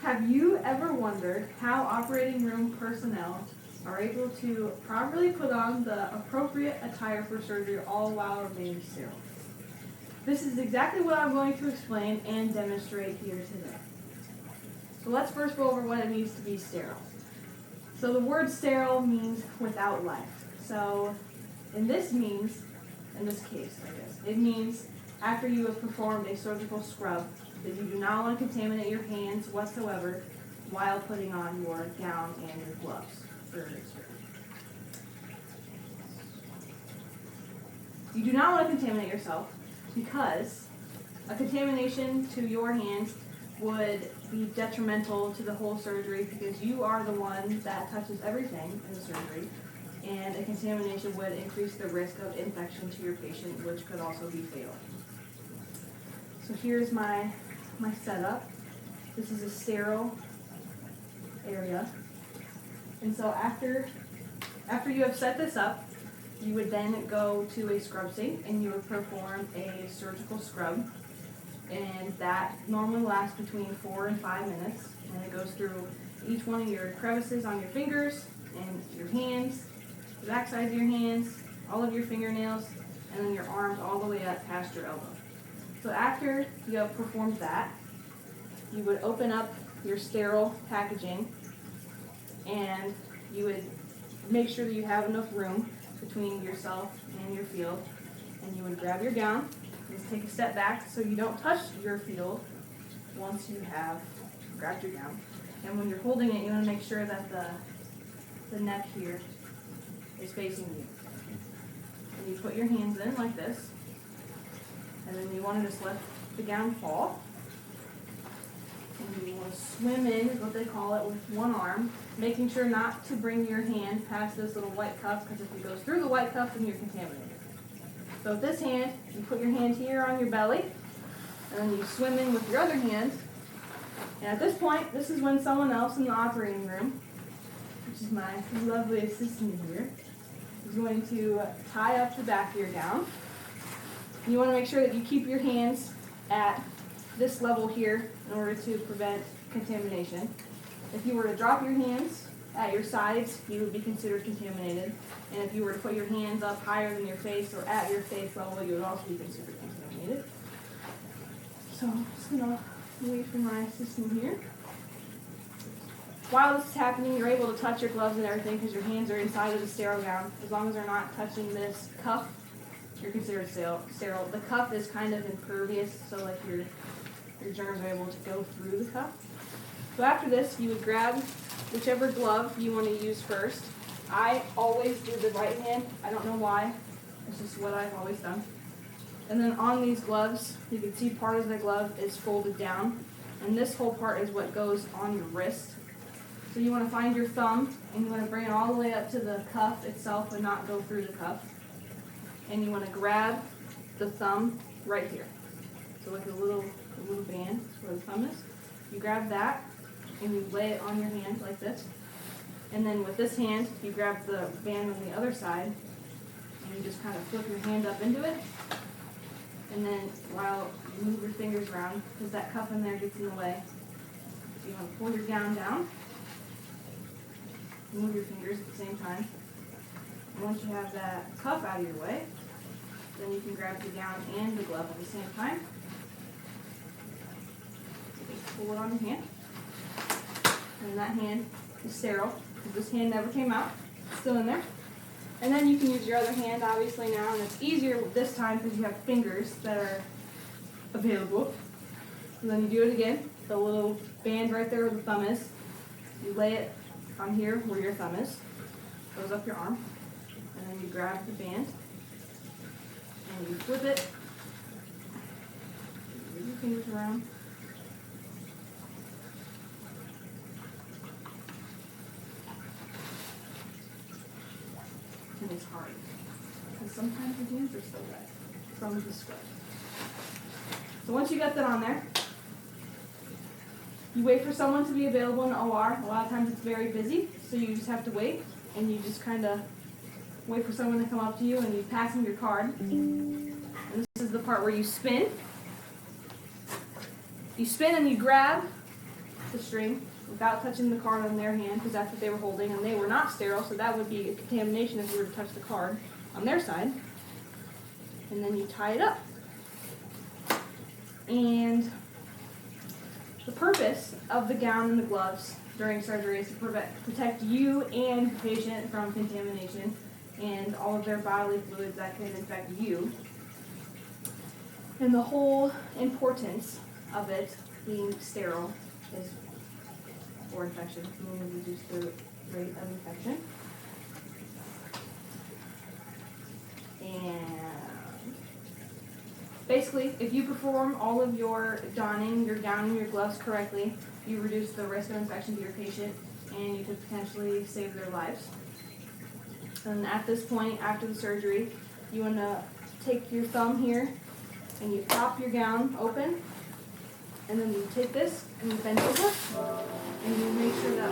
Have you ever wondered how operating room personnel are able to properly put on the appropriate attire for surgery all while remaining sterile? This is exactly what I'm going to explain and demonstrate here today. So let's first go over what it means to be sterile. So the word sterile means without life. So in this case, it means after you have performed a surgical scrub that you do not want to contaminate your hands whatsoever while putting on your gown and your gloves. You do not want to contaminate yourself because a contamination to your hands would be detrimental to the whole surgery because you are the one that touches everything in the surgery, and a contamination would increase the risk of infection to your patient, which could also be fatal. So here's my setup. This is a sterile area. And so after you have set this up, you would then go to a scrub sink and you would perform a surgical scrub. And that normally lasts between 4 and 5 minutes. And it goes through each one of your crevices on your fingers and your hands, the back sides of your hands, all of your fingernails, and then your arms all the way up past your elbow. So after you have performed that, you would open up your sterile packaging and you would make sure that you have enough room between yourself and your field, and you would grab your gown. Just take a step back so you don't touch your field once you have grabbed your gown. And when you're holding it, you want to make sure that the neck here is facing you. And you put your hands in like this, and then you want to just let the gown fall. And you want to swim in, is what they call it, with one arm, making sure not to bring your hand past this little white cuff, because if it goes through the white cuff, then you're contaminated. So with this hand, you put your hand here on your belly, and then you swim in with your other hand. And at this point, this is when someone else in the operating room, which is my lovely assistant here, is going to tie up the back of your gown. And you want to make sure that you keep your hands at this level here in order to prevent contamination. If you were to drop your hands at your sides, you would be considered contaminated. And if you were to put your hands up higher than your face or at your face level, you would also be considered contaminated. So I'm just going to wait for my assistant here. While this is happening, you're able to touch your gloves and everything because your hands are inside of the sterile gown. As long as they're not touching this cuff, you're considered sterile. The cuff is kind of impervious, so like your germs are able to go through the cuff. So after this, you would grab whichever glove you want to use first. I always do the right hand. I don't know why. It's just what I've always done. And then on these gloves, you can see part of the glove is folded down. And this whole part is what goes on your wrist. So you want to find your thumb, and you want to bring it all the way up to the cuff itself and not go through the cuff. And you want to grab the thumb right here. So like a little band is where the thumb is. You grab that, and you lay it on your hand like this. And then with this hand, you grab the band on the other side, and you just kind of flip your hand up into it. And then while you move your fingers around, because that cuff in there gets in the way, you want to pull your gown down, move your fingers at the same time. And once you have that cuff out of your way, then you can grab the gown and the glove at the same time. Just pull it on your hand. And that hand is sterile, because this hand never came out. It's still in there. And then you can use your other hand, obviously, now, and it's easier this time because you have fingers that are available. And then you do it again, the little band right there where the thumb is. You lay it on here where your thumb is. Goes up your arm. And then you grab the band. And you flip it. Move your fingers around. And it's hard. Because sometimes the hands are still wet from the scrub. So once you get that on there, you wait for someone to be available in the OR. A lot of times it's very busy, so you just have to wait, and you just kind of wait for someone to come up to you, and you pass them your card. And this is the part where you spin. You spin and you grab the string without touching the card on their hand, because that's what they were holding, and they were not sterile, so that would be a contamination if you were to touch the card on their side. And then you tie it up. And the purpose of the gown and the gloves during surgery is to protect you and the patient from contamination and all of their bodily fluids that can infect you. And the whole importance of it being sterile is for infection, meaning to reduce the rate of infection. And basically, if you perform all of your donning, your gowning, your gloves correctly, you reduce the risk of infection to your patient, and you could potentially save their lives. And at this point, after the surgery, you want to take your thumb here, and you pop your gown open, and then you take this, and you bend over, and you make sure that